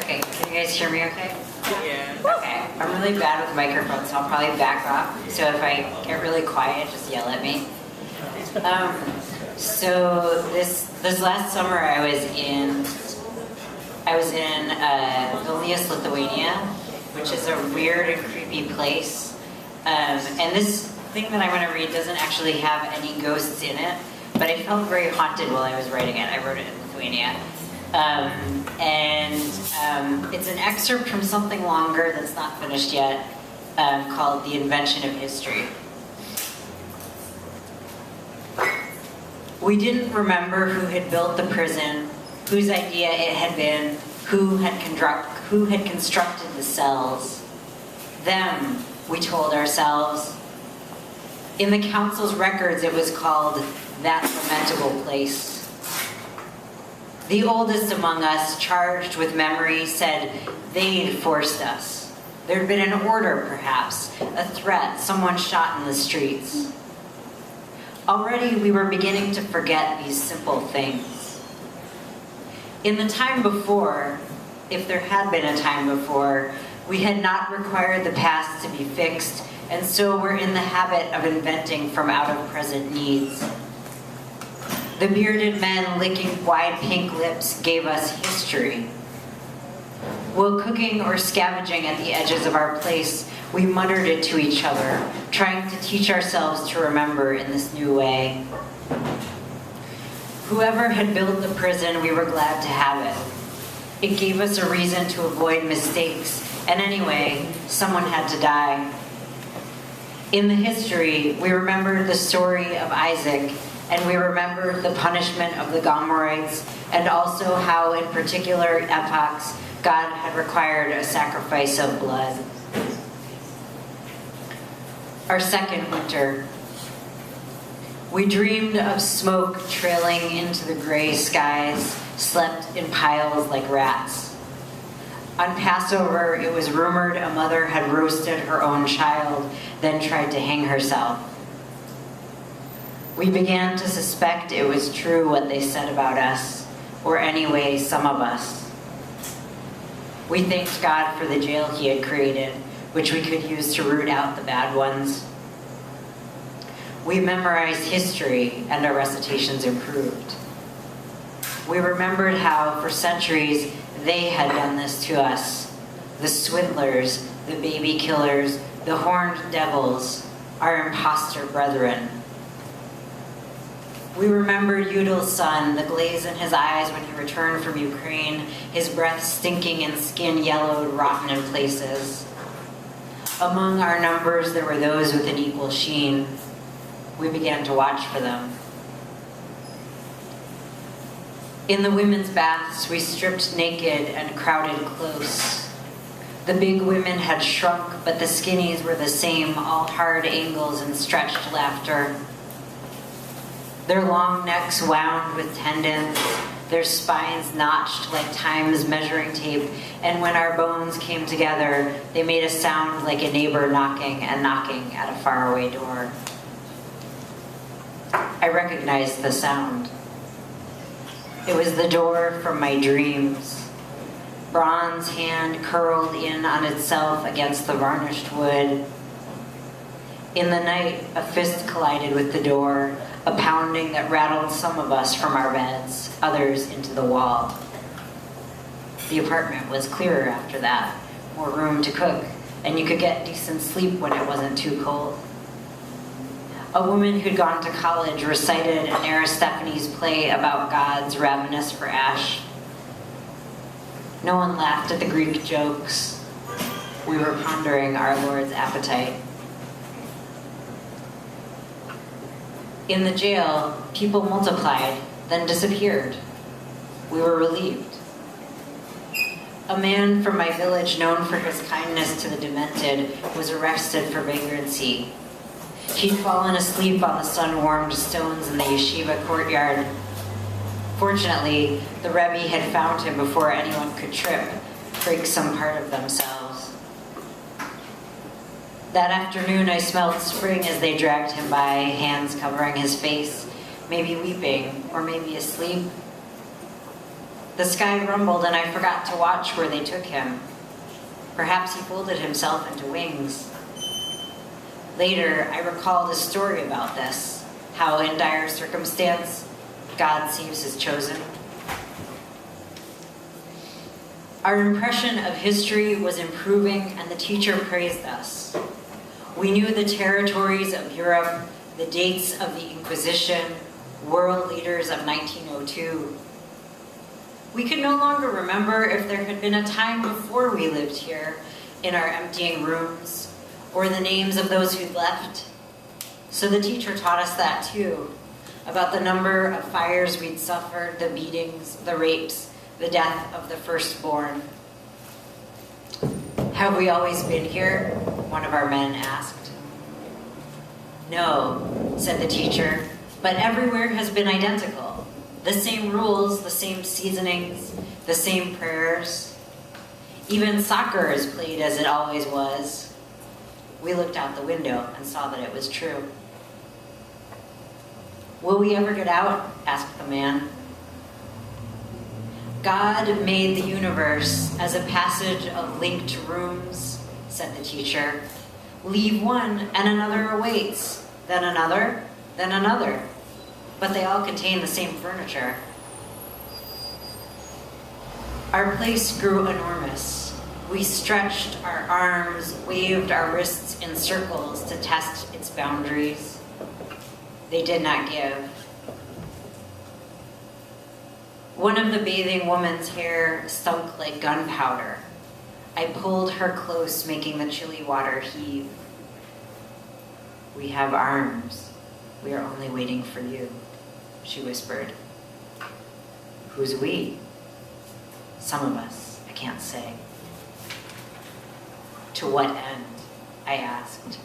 Okay, can you guys hear me okay? Yeah. Okay, I'm really bad with microphones, so I'll probably back off. So if I get really quiet, just yell at me. So this last summer I was in Vilnius, Lithuania, which is a weird and creepy place. And this thing that I'm going to read doesn't actually have any ghosts in it, but I felt very haunted while I was writing it. I wrote it in Lithuania. It's an excerpt from something longer that's not finished yet, called The Invention of History. We didn't remember who had built the prison, whose idea it had been, who had constructed the cells. Them, we told ourselves. In the council's records, it was called That Lamentable Place. The oldest among us, charged with memory, said they'd forced us. There'd been an order, perhaps, a threat, someone shot in the streets. Already we were beginning to forget these simple things. In the time before, if there had been a time before, we had not required the past to be fixed, and so we're in the habit of inventing from out of present needs. The bearded men licking wide pink lips gave us history. While cooking or scavenging at the edges of our place, we muttered it to each other, trying to teach ourselves to remember in this new way. Whoever had built the prison, we were glad to have it. It gave us a reason to avoid mistakes, and anyway, someone had to die. In the history, we remembered the story of Isaac, and we remembered the punishment of the Gomorites, and also how, in particular epochs, God had required a sacrifice of blood. Our second winter, we dreamed of smoke trailing into the gray skies, slept in piles like rats. On Passover, it was rumored a mother had roasted her own child, then tried to hang herself. We began to suspect it was true what they said about us, or anyway, some of us. We thanked God for the jail he had created, which we could use to root out the bad ones. We memorized history, and our recitations improved. We remembered how, for centuries, they had done this to us. The swindlers, the baby killers, the horned devils, our imposter brethren. We remembered Yudil's son, the glaze in his eyes when he returned from Ukraine, his breath stinking and skin yellowed, rotten in places. Among our numbers, there were those with an equal sheen. We began to watch for them. In the women's baths, we stripped naked and crowded close. The big women had shrunk, but the skinnies were the same, all hard angles and stretched laughter. Their long necks wound with tendons, their spines notched like time's measuring tape, and when our bones came together, they made a sound like a neighbor knocking and knocking at a faraway door. I recognized the sound. It was the door from my dreams. Bronze hand curled in on itself against the varnished wood. In the night, a fist collided with the door, a pounding that rattled some of us from our beds, others into the wall. The apartment was clearer after that, more room to cook, and you could get decent sleep when it wasn't too cold. A woman who'd gone to college recited an Aristophanes play about gods ravenous for ash. No one laughed at the Greek jokes. We were pondering our Lord's appetite. In the jail, people multiplied, then disappeared. We were relieved. A man from my village, known for his kindness to the demented, was arrested for vagrancy. He'd fallen asleep on the sun-warmed stones in the yeshiva courtyard. Fortunately, the Rebbe had found him before anyone could trip, break some part of themselves. That afternoon, I smelled spring as they dragged him by, hands covering his face, maybe weeping, or maybe asleep. The sky rumbled and I forgot to watch where they took him. Perhaps he folded himself into wings. Later, I recalled a story about this, how in dire circumstance, God saves his chosen. Our impression of history was improving and the teacher praised us. We knew the territories of Europe, the dates of the Inquisition, world leaders of 1902. We could no longer remember if there had been a time before we lived here in our emptying rooms, or the names of those who'd left. So the teacher taught us that too, about the number of fires we'd suffered, the beatings, the rapes, the death of the firstborn. Have we always been here? One of our men asked. No, said the teacher, but everywhere has been identical. The same rules, the same seasonings, the same prayers. Even soccer is played as it always was. We looked out the window and saw that it was true. Will we ever get out? Asked the man. God made the universe as a passage of linked rooms, said the teacher. Leave one and another awaits, then another, then another. But they all contain the same furniture. Our place grew enormous. We stretched our arms, waved our wrists in circles to test its boundaries. They did not give. One of the bathing woman's hair stunk like gunpowder. I pulled her close, making the chilly water heave. We have arms. We are only waiting for you, she whispered. Who's we? Some of us, I can't say. To what end? I asked.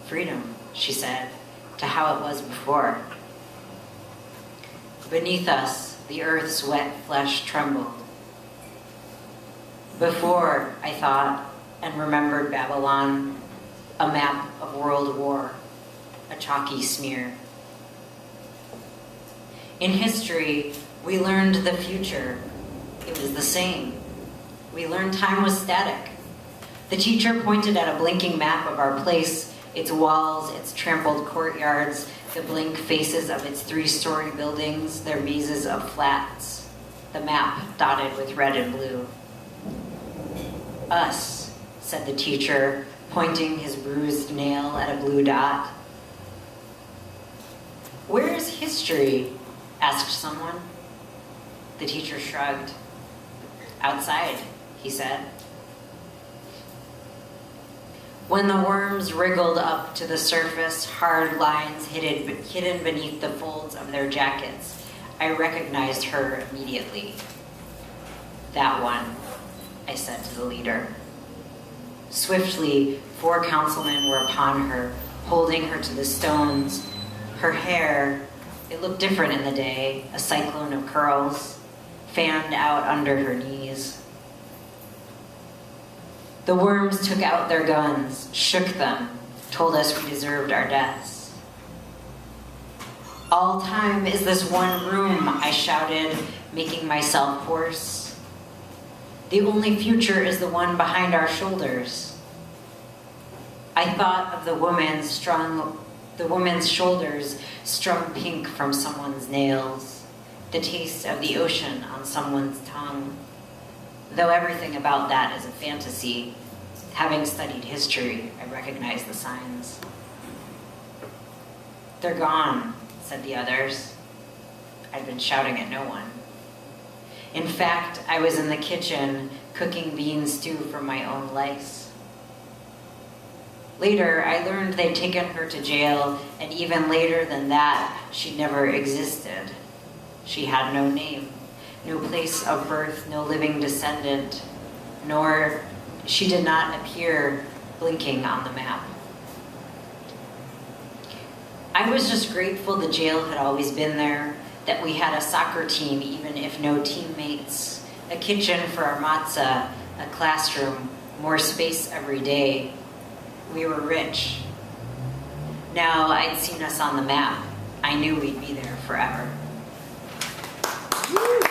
Freedom, she said, to how it was before. Beneath us, the earth's wet flesh trembled. Before, I thought, and remembered Babylon, a map of world war, a chalky smear. In history, we learned the future. It was the same. We learned time was static. The teacher pointed at a blinking map of our place, its walls, its trampled courtyards, the blank faces of its 3-story buildings, their mazes of flats, the map dotted with red and blue. Us, said the teacher, pointing his bruised nail at a blue dot. Where is history? Asked someone. The teacher shrugged. Outside, he said. When the worms wriggled up to the surface, hard lines hidden beneath the folds of their jackets, I recognized her immediately. That one, I said to the leader. Swiftly, 4 councilmen were upon her, holding her to the stones. Her hair, it looked different in the day, a cyclone of curls, fanned out under her knees. The worms took out their guns, shook them, told us we deserved our deaths. All time is this one room, I shouted, making myself hoarse. The only future is the one behind our shoulders. I thought of the woman's shoulders strung pink from someone's nails, the taste of the ocean on someone's tongue. Though everything about that is a fantasy, having studied history, I recognize the signs. They're gone, said the others. I'd been shouting at no one. In fact, I was in the kitchen cooking bean stew for my own lice. Later, I learned they'd taken her to jail, and even later than that, she never existed. She had no name, no place of birth, no living descendant, nor she did not appear blinking on the map. I was just grateful the jail had always been there, that we had a soccer team even if no teammates, a kitchen for our matzah, a classroom, more space every day. We were rich. Now I'd seen us on the map. I knew we'd be there forever. Woo!